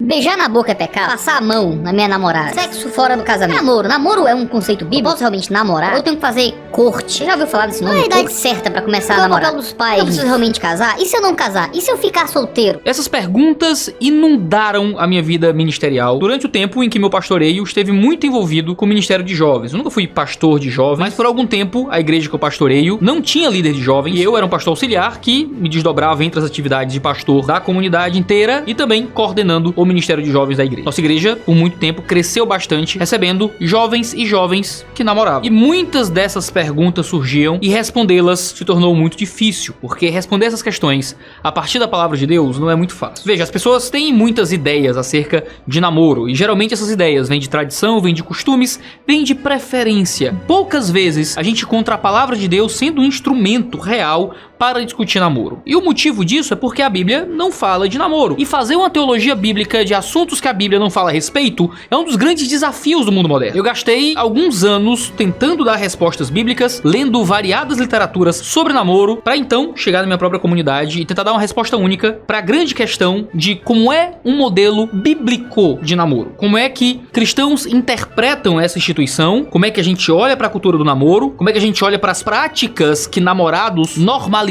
Beijar na boca é pecado? Passar a mão na minha namorada? Sexo fora do casamento? Namoro é um conceito bíblico? Eu posso realmente namorar? Ou eu tenho que fazer corte? Você já ouviu falar desse nome? Qual é a idade certa pra começar a namorar? Dos pais? Eu preciso realmente casar? E se eu não casar? E se eu ficar solteiro? Essas perguntas inundaram a minha vida ministerial durante o tempo em que meu pastoreio esteve muito envolvido com o ministério de jovens. Eu nunca fui pastor de jovens, mas por algum tempo a igreja que eu pastoreio não tinha líder de jovens e eu era um pastor auxiliar que me desdobrava entre as atividades de pastor da comunidade inteira e também coordenando o ministério de jovens da igreja. Nossa igreja, por muito tempo, cresceu bastante, recebendo jovens e jovens que namoravam. E muitas dessas perguntas surgiam e respondê-las se tornou muito difícil, porque responder essas questões a partir da palavra de Deus não é muito fácil. Veja, as pessoas têm muitas ideias acerca de namoro, e geralmente essas ideias vêm de tradição, vêm de costumes, vêm de preferência. Poucas vezes a gente encontra a palavra de Deus sendo um instrumento real para discutir namoro. E o motivo disso é porque a Bíblia não fala de namoro. E fazer uma teologia bíblica de assuntos que a Bíblia não fala a respeito é um dos grandes desafios do mundo moderno. Eu gastei alguns anos tentando dar respostas bíblicas, lendo variadas literaturas sobre namoro, para então chegar na minha própria comunidade e tentar dar uma resposta única para a grande questão de como é um modelo bíblico de namoro. Como é que cristãos interpretam essa instituição, como é que a gente olha para a cultura do namoro, como é que a gente olha para as práticas que namorados normalizaram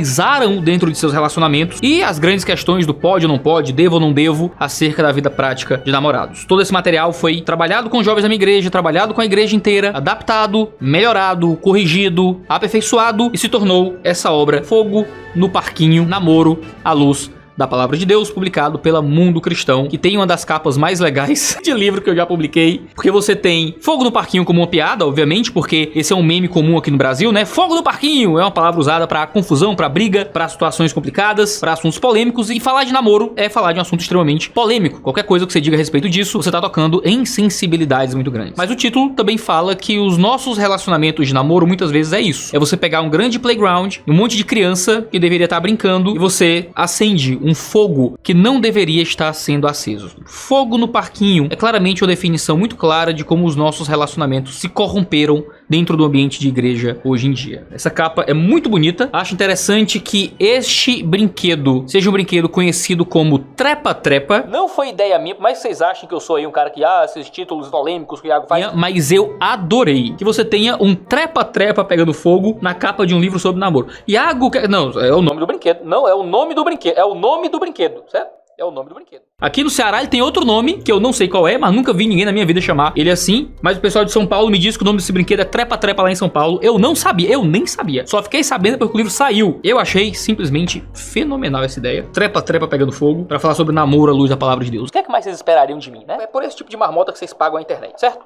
dentro de seus relacionamentos e as grandes questões do pode ou não pode, devo ou não devo, acerca da vida prática de namorados. Todo esse material foi trabalhado com jovens da minha igreja, trabalhado com a igreja inteira, adaptado, melhorado, corrigido, aperfeiçoado e se tornou essa obra Fogo no Parquinho, Namoro à Luz da Palavra de Deus, publicado pela Mundo Cristão, que tem uma das capas mais legais de livro que eu já publiquei, porque você tem fogo no parquinho como uma piada, obviamente, porque esse é um meme comum aqui no Brasil, né? Fogo no parquinho é uma palavra usada pra confusão, pra briga, pra situações complicadas, pra assuntos polêmicos, e falar de namoro é falar de um assunto extremamente polêmico. Qualquer coisa que você diga a respeito disso, você tá tocando em sensibilidades muito grandes. Mas o título também fala que os nossos relacionamentos de namoro muitas vezes é isso. É você pegar um grande playground, um monte de criança que deveria estar brincando, e você acende um fogo que não deveria estar sendo aceso. Fogo no parquinho é claramente uma definição muito clara de como os nossos relacionamentos se corromperam dentro do ambiente de igreja hoje em dia. Essa capa é muito bonita. Acho interessante que este brinquedo seja um brinquedo conhecido como trepa-trepa. Não foi ideia minha, mas vocês acham que eu sou aí um cara que, esses títulos polêmicos que o Iago faz? Mas eu adorei que você tenha um trepa-trepa pegando fogo na capa de um livro sobre namoro. Iago, não, é o nome do brinquedo. Não, é o nome do brinquedo. É o nome do brinquedo, certo? É o nome do brinquedo. Aqui no Ceará ele tem outro nome, que eu não sei qual é, mas nunca vi ninguém na minha vida chamar ele assim. Mas o pessoal de São Paulo me diz que o nome desse brinquedo é Trepa-Trepa lá em São Paulo. Eu não sabia, eu nem sabia. Só fiquei sabendo depois que o livro saiu. Eu achei simplesmente fenomenal essa ideia. Trepa-Trepa pegando fogo, pra falar sobre namoro à luz da palavra de Deus. O que é que mais vocês esperariam de mim, né? É por esse tipo de marmota que vocês pagam a internet, certo?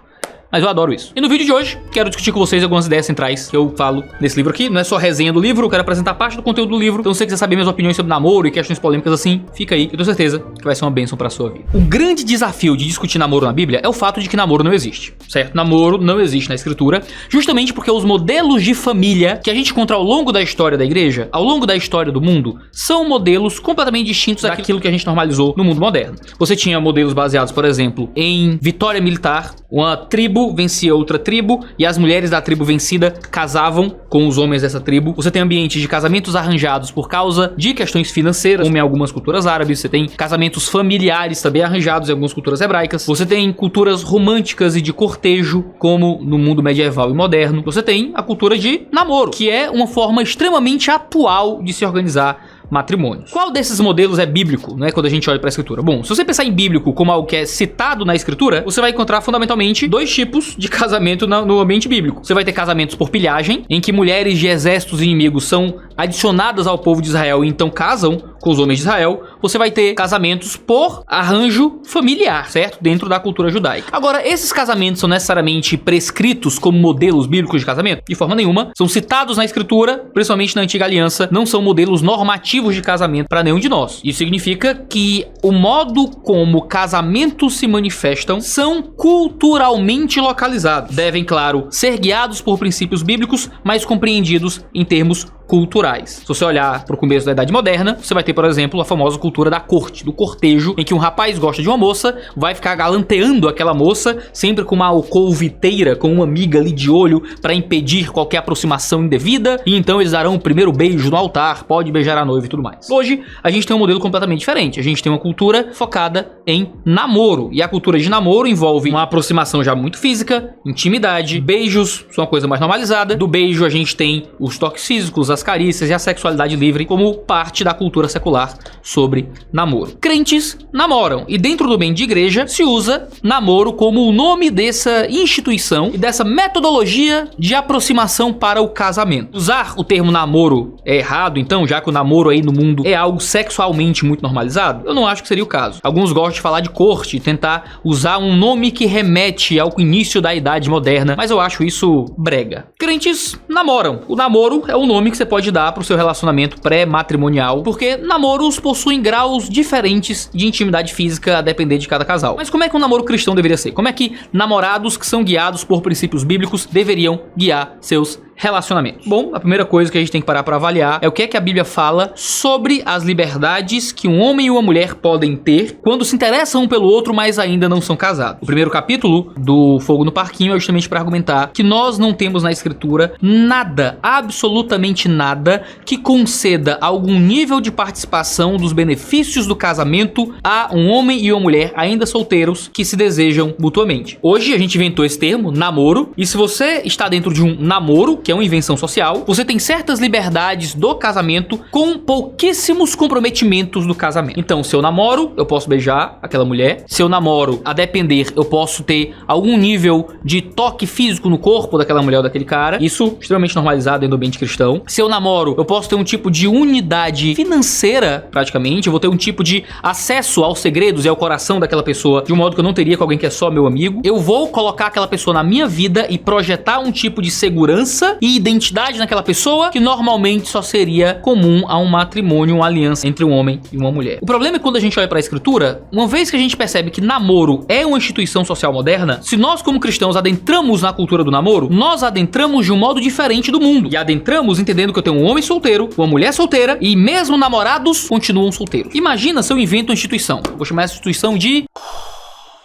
Mas eu adoro isso. E no vídeo de hoje, quero discutir com vocês algumas ideias centrais que eu falo nesse livro aqui. Não é só resenha do livro, eu quero apresentar parte do conteúdo do livro. Então se você quiser saber minhas opiniões sobre namoro e questões polêmicas assim, fica aí. Eu tenho certeza que vai ser uma bênção pra sua vida. O grande desafio de discutir namoro na Bíblia é o fato de que namoro não existe, certo? Namoro não existe na Escritura, justamente porque os modelos de família que a gente encontra ao longo da história da igreja, ao longo da história do mundo, são modelos completamente distintos daquilo que a gente normalizou no mundo moderno. Você tinha modelos baseados, por exemplo, em vitória militar. Uma tribo vencia outra tribo e as mulheres da tribo vencida casavam com os homens dessa tribo. Você tem ambientes de casamentos arranjados por causa de questões financeiras, como em algumas culturas árabes. Você tem casamentos familiares também arranjados em algumas culturas hebraicas. Você tem culturas românticas e de cortejo, como no mundo medieval e moderno. Você tem a cultura de namoro, que é uma forma extremamente atual de se organizar matrimônios. Qual desses modelos é bíblico, né, quando a gente olha para a escritura? Bom, se você pensar em bíblico como algo que é citado na escritura, você vai encontrar fundamentalmente dois tipos de casamento no ambiente bíblico. Você vai ter casamentos por pilhagem, em que mulheres de exércitos inimigos são adicionadas ao povo de Israel e então casam com os homens de Israel. Você vai ter casamentos por arranjo familiar, certo? Dentro da cultura judaica. Agora, esses casamentos são necessariamente prescritos como modelos bíblicos de casamento? De forma nenhuma. São citados na escritura, principalmente na Antiga Aliança, não são modelos normativos de casamento para nenhum de nós. Isso significa que o modo como casamentos se manifestam são culturalmente localizados. Devem, claro, ser guiados por princípios bíblicos, mas compreendidos em termos culturais. Se você olhar para o começo da Idade Moderna, você vai ter, por exemplo, a famosa cultura da corte, do cortejo, em que um rapaz gosta de uma moça, vai ficar galanteando aquela moça, sempre com uma alcoviteira, com uma amiga ali de olho, para impedir qualquer aproximação indevida, e então eles darão o primeiro beijo no altar, pode beijar a noiva e tudo mais. Hoje, a gente tem um modelo completamente diferente. A gente tem uma cultura focada em namoro. E a cultura de namoro envolve uma aproximação já muito física, intimidade, beijos, são uma coisa mais normalizada. Do beijo a gente tem os toques físicos, as carícias e a sexualidade livre como parte da cultura secular sobre namoro. Crentes namoram e dentro do ambiente de igreja se usa namoro como o nome dessa instituição e dessa metodologia de aproximação para o casamento. Usar o termo namoro é errado, então, já que o namoro aí no mundo é algo sexualmente muito normalizado? Eu não acho que seria o caso. Alguns gostam de falar de corte, tentar usar um nome que remete ao início da idade moderna, mas eu acho isso brega. Crentes namoram. O namoro é o nome que você pode dar pro seu relacionamento pré-matrimonial, porque namoros possuem graus diferentes de intimidade física a depender de cada casal. Mas como é que um namoro cristão deveria ser? Como é que namorados que são guiados por princípios bíblicos deveriam guiar seus relacionamentos? Bom, a primeira coisa que a gente tem que parar para avaliar é o que é que a Bíblia fala sobre as liberdades que um homem e uma mulher podem ter quando se interessam um pelo outro, mas ainda não são casados. O primeiro capítulo do Fogo no Parquinho é justamente para argumentar que nós não temos na Escritura nada, absolutamente nada, que conceda algum nível de participação dos benefícios do casamento a um homem e uma mulher ainda solteiros que se desejam mutuamente. Hoje a gente inventou esse termo, namoro, e se você está dentro de um namoro, que é uma invenção social, você tem certas liberdades do casamento com pouquíssimos comprometimentos do casamento. Então, se eu namoro, eu posso beijar aquela mulher. Se eu namoro, a depender, eu posso ter algum nível de toque físico no corpo daquela mulher ou daquele cara. Isso extremamente normalizado dentro do ambiente cristão. Se eu namoro, eu posso ter um tipo de unidade financeira, praticamente. Eu vou ter um tipo de acesso aos segredos e ao coração daquela pessoa de um modo que eu não teria com alguém que é só meu amigo. Eu vou colocar aquela pessoa na minha vida e projetar um tipo de segurança e identidade naquela pessoa que normalmente só seria comum a um matrimônio, uma aliança entre um homem e uma mulher. O problema é que quando a gente olha para a Escritura, uma vez que a gente percebe que namoro é uma instituição social moderna, se nós como cristãos adentramos na cultura do namoro, nós adentramos de um modo diferente do mundo. E adentramos entendendo que eu tenho um homem solteiro, uma mulher solteira e mesmo namorados continuam solteiros. Imagina se eu invento uma instituição. Vou chamar essa instituição de...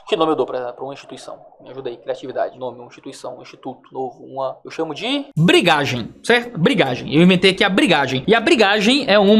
Que nome eu dou pra uma instituição? Me ajuda aí, criatividade. Nome, uma instituição, um instituto novo, eu chamo de brigagem, certo? Brigagem. Eu inventei aqui a brigagem. E a brigagem é um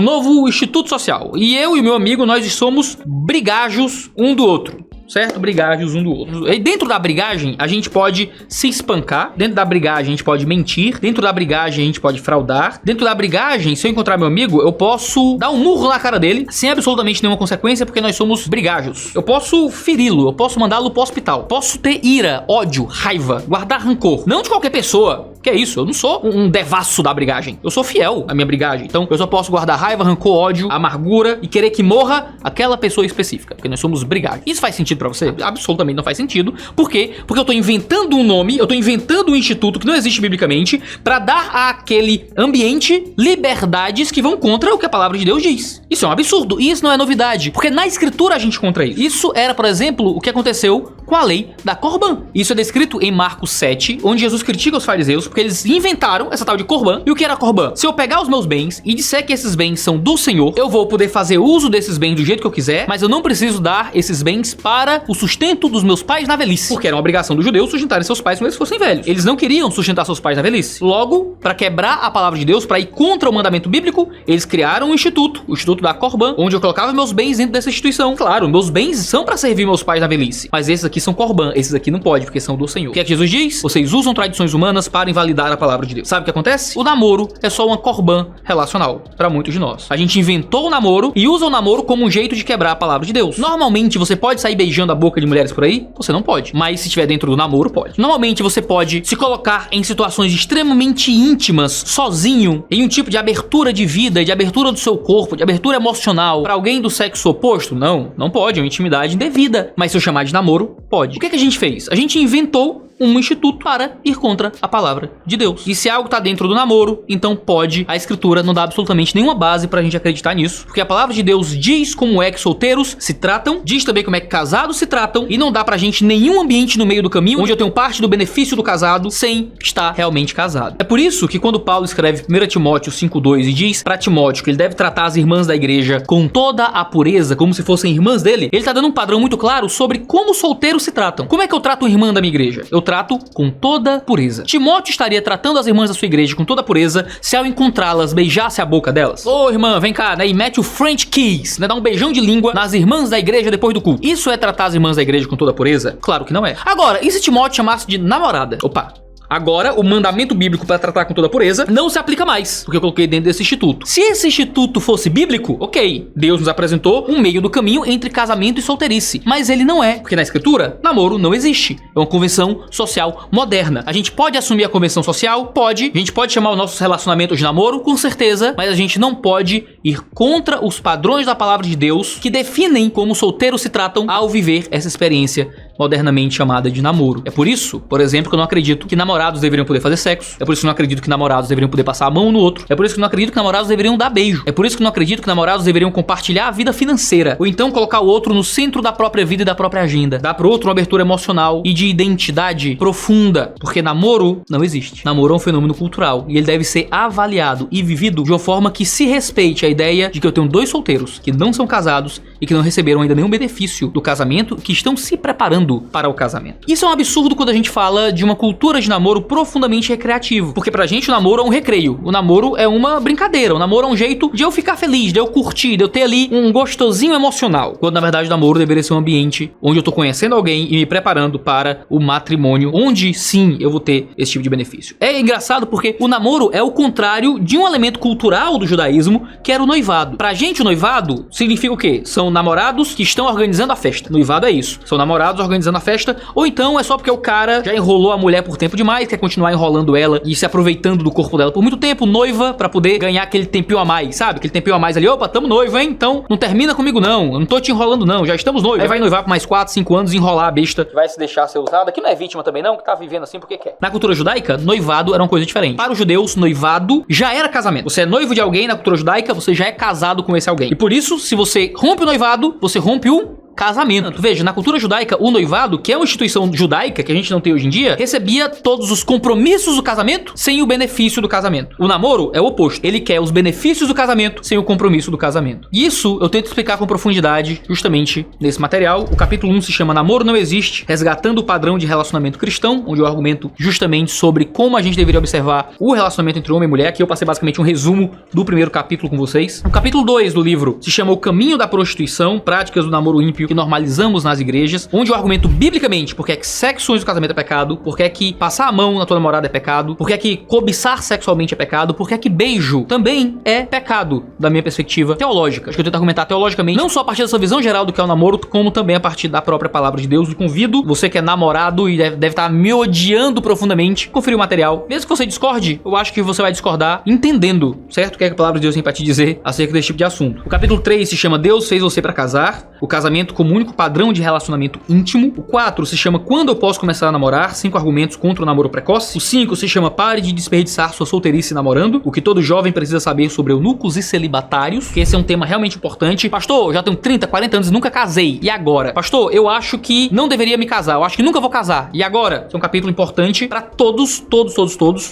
novo instituto social. E eu e meu amigo, nós somos brigágios um do outro. Certo? Brigágios um do outro. E dentro da brigagem, a gente pode se espancar. Dentro da brigagem, a gente pode mentir. Dentro da brigagem, a gente pode fraudar. Dentro da brigagem, se eu encontrar meu amigo, eu posso dar um murro na cara dele, sem absolutamente nenhuma consequência, porque nós somos brigágios. Eu posso feri-lo, eu posso mandá-lo pro hospital. Posso ter ira, ódio, raiva, guardar rancor. Não de qualquer pessoa. Que é isso? Eu não sou um devasso da brigagem. Eu sou fiel à minha brigagem. Então, eu só posso guardar raiva, rancor, ódio, amargura e querer que morra aquela pessoa específica. Porque nós somos brigágios. Isso faz sentido pra você? Absolutamente não faz sentido. Por quê? Porque eu tô inventando um nome, eu tô inventando um instituto que não existe biblicamente pra dar àquele ambiente liberdades que vão contra o que a palavra de Deus diz. Isso é um absurdo. E isso não é novidade. Porque na Escritura a gente encontra isso. Isso era, por exemplo, o que aconteceu com a lei da Corban. Isso é descrito em Marcos 7, onde Jesus critica os fariseus porque eles inventaram essa tal de Corban. E o que era Corban? Se eu pegar os meus bens e disser que esses bens são do Senhor, eu vou poder fazer uso desses bens do jeito que eu quiser, mas eu não preciso dar esses bens para o sustento dos meus pais na velhice. Porque era uma obrigação dos judeus sustentarem seus pais quando eles fossem velhos. Eles não queriam sustentar seus pais na velhice. Logo, para quebrar a palavra de Deus, para ir contra o mandamento bíblico, eles criaram um instituto, o Instituto da Corban, onde eu colocava meus bens dentro dessa instituição. Claro, meus bens são para servir meus pais na velhice, mas esses aqui são Corban, esses aqui não pode, porque são do Senhor. O que é que Jesus diz? Vocês usam tradições humanas para invalidar a palavra de Deus. Sabe o que acontece? O namoro é só uma Corban relacional para muitos de nós. A gente inventou o namoro e usa o namoro como um jeito de quebrar a palavra de Deus. Normalmente você pode sair beijando a boca de mulheres por aí? Você não pode. Mas se estiver dentro do namoro, pode. Normalmente você pode se colocar em situações extremamente íntimas, sozinho, em um tipo de abertura de vida, de abertura do seu corpo, de abertura emocional para alguém do sexo oposto? Não, não pode. É uma intimidade indevida. Mas se eu chamar de namoro, pode. O que a gente fez? A gente inventou um instituto para ir contra a palavra de Deus. E se algo tá dentro do namoro, então pode. A Escritura não dá absolutamente nenhuma base pra gente acreditar nisso, porque a palavra de Deus diz como é que solteiros se tratam, diz também como é que casados se tratam, e não dá pra gente nenhum ambiente no meio do caminho onde eu tenho parte do benefício do casado sem estar realmente casado. É por isso que quando Paulo escreve 1 Timóteo 5:2 e diz pra Timóteo que ele deve tratar as irmãs da igreja com toda a pureza, como se fossem irmãs dele, ele tá dando um padrão muito claro sobre como solteiros se tratam. Como é que eu trato uma irmã da minha igreja? Eu trato com toda pureza. Timóteo estaria tratando as irmãs da sua igreja com toda pureza se ao encontrá-las beijasse a boca delas? Ô irmã, vem cá, né? E mete o French kiss, né? Dá um beijão de língua nas irmãs da igreja depois do culto. Isso é tratar as irmãs da igreja com toda pureza? Claro que não é. Agora, e se Timóteo chamasse de namorada? Opa. Agora, o mandamento bíblico para tratar com toda pureza não se aplica mais, porque eu coloquei dentro desse instituto. Se esse instituto fosse bíblico, ok, Deus nos apresentou um meio do caminho entre casamento e solteirice, mas ele não é, porque na escritura, namoro não existe. É uma convenção social moderna. A gente pode assumir a convenção social? Pode. A gente pode chamar os nossos relacionamentos de namoro? Com certeza, mas a gente não pode ir contra os padrões da palavra de Deus que definem como solteiros se tratam ao viver essa experiência modernamente chamada de namoro. É por isso, por exemplo, que eu não acredito que namorados deveriam poder fazer sexo. É por isso que eu não acredito que namorados deveriam poder passar a mão um no outro. É por isso que eu não acredito que namorados deveriam dar beijo. É por isso que eu não acredito que namorados deveriam compartilhar a vida financeira. Ou então colocar o outro no centro da própria vida e da própria agenda. Dar pro outro uma abertura emocional e de identidade profunda. Porque namoro não existe. Namoro é um fenômeno cultural. E ele deve ser avaliado e vivido de uma forma que se respeite a ideia de que eu tenho dois solteiros que não são casados e que não receberam ainda nenhum benefício do casamento, que estão se preparando para o casamento. Isso é um absurdo quando a gente fala de uma cultura de namoro profundamente recreativo, porque pra gente o namoro é um recreio, o namoro é uma brincadeira, o namoro é um jeito de eu ficar feliz, de eu curtir, de eu ter ali um gostosinho emocional, quando na verdade o namoro deveria ser um ambiente onde eu tô conhecendo alguém e me preparando para o matrimônio, onde sim eu vou ter esse tipo de benefício. É engraçado porque o namoro é o contrário de um elemento cultural do judaísmo, que era o noivado. Pra gente o noivado significa o quê? São namorados que estão organizando a festa. Noivado é isso, são namorados organizando a festa, ou então é só porque o cara já enrolou a mulher por tempo demais, quer continuar enrolando ela e se aproveitando do corpo dela por muito tempo, noiva, pra poder ganhar aquele tempinho a mais, sabe? Aquele tempinho a mais ali, opa, tamo noivo, hein? Então não termina comigo não, eu não tô te enrolando não, já estamos noivos. Aí vai noivar por mais 4, 5 anos, enrolar a besta, que vai se deixar ser usada, que não é vítima também não, que tá vivendo assim porque quer. Na cultura judaica, noivado era uma coisa diferente. Para os judeus, noivado já era casamento. Você é noivo de alguém na cultura judaica, você já é casado com esse alguém. E por isso, se você rompe o noivado, você rompe o casamento. Veja, na cultura judaica, o noivado, que é uma instituição judaica que a gente não tem hoje em dia, recebia todos os compromissos do casamento sem o benefício do casamento. O namoro é o oposto. Ele quer os benefícios do casamento sem o compromisso do casamento. E isso eu tento explicar com profundidade justamente nesse material. O capítulo 1 se chama Namoro Não Existe, resgatando o padrão de relacionamento cristão, onde eu argumento justamente sobre como a gente deveria observar o relacionamento entre homem e mulher. Aqui eu passei basicamente um resumo do primeiro capítulo com vocês. O capítulo 2 do livro se chama O Caminho da Prostituição, Práticas do Namoro Ímpio que normalizamos nas igrejas, onde eu argumento biblicamente porque é que sexo antes do casamento é pecado, porque é que passar a mão na tua namorada é pecado, porque é que cobiçar sexualmente é pecado, porque é que beijo também é pecado, da minha perspectiva teológica. Acho que eu tento argumentar teologicamente, não só a partir dessa visão geral do que é o namoro, como também a partir da própria palavra de Deus. Eu convido você que é namorado e deve estar me odiando profundamente, conferir o material. Mesmo que você discorde, eu acho que você vai discordar entendendo, certo? O que é que a palavra de Deus tem pra te dizer acerca desse tipo de assunto. O capítulo 3 se chama Deus fez você pra casar, o casamento como único padrão de relacionamento íntimo. O 4 se chama Quando eu posso começar a namorar? 5 argumentos contra o namoro precoce. O 5 se chama Pare de desperdiçar sua solteirice namorando, o que todo jovem precisa saber sobre eunucos e celibatários, que esse é um tema realmente importante. Pastor, já tenho 30, 40 anos e nunca casei, e agora? Pastor, eu acho que não deveria me casar, eu acho que nunca vou casar, e agora? Esse é um capítulo importante pra todos,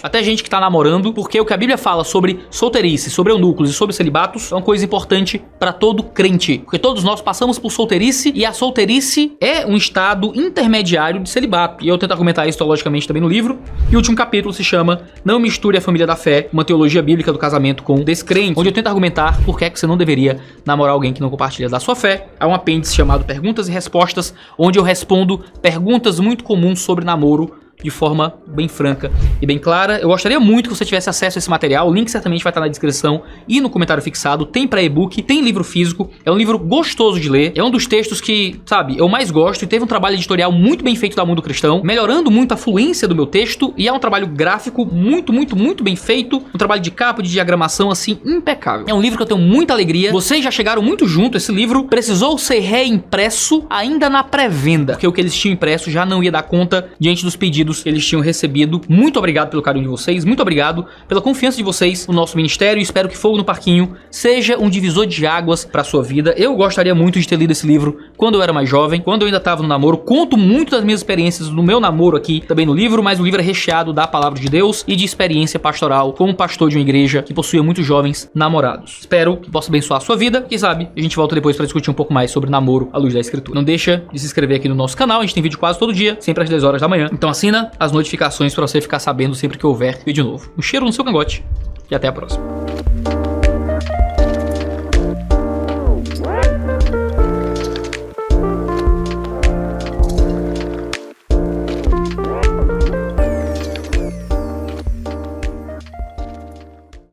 até gente que tá namorando, porque o que a Bíblia fala sobre solteirice, sobre eunucos e sobre celibatos é uma coisa importante pra todo crente, porque todos nós passamos por solteirice, e a solteirice é um estado intermediário de celibato. E eu tento argumentar isso teologicamente também no livro. E o último capítulo se chama Não misture a família da fé, uma teologia bíblica do casamento com descrente, onde eu tento argumentar por que é que você não deveria namorar alguém que não compartilha da sua fé. Há um apêndice chamado Perguntas e Respostas, onde eu respondo perguntas muito comuns sobre namoro de forma bem franca e bem clara. Eu gostaria muito que você tivesse acesso a esse material. O link certamente vai estar na descrição e no comentário fixado. Tem para e-book, tem livro físico. É um livro gostoso de ler. É um dos textos que, sabe, eu mais gosto. E teve um trabalho editorial muito bem feito da Mundo Cristão, melhorando muito a fluência do meu texto. E é um trabalho gráfico muito bem feito. Um trabalho de capa, de diagramação, assim, impecável. É um livro que eu tenho muita alegria. Vocês já chegaram muito junto. Esse livro precisou ser reimpresso ainda na pré-venda, porque o que eles tinham impresso já não ia dar conta diante dos pedidos que eles tinham recebido. Muito obrigado pelo carinho de vocês, muito obrigado pela confiança de vocês no nosso ministério, e espero que Fogo no Parquinho seja um divisor de águas para sua vida. Eu gostaria muito de ter lido esse livro quando eu era mais jovem, quando eu ainda estava no namoro. Conto muito das minhas experiências no meu namoro aqui também no livro, mas o livro é recheado da palavra de Deus e de experiência pastoral como pastor de uma igreja que possuía muitos jovens namorados. Espero que possa abençoar a sua vida. Quem sabe a gente volta depois para discutir um pouco mais sobre namoro à luz da escritura. Não deixa de se inscrever aqui no nosso canal, a gente tem vídeo quase todo dia, sempre às 10 horas da manhã. Então assina assina as notificações pra você ficar sabendo sempre que houver vídeo novo. Um cheiro no seu cangote e até a próxima.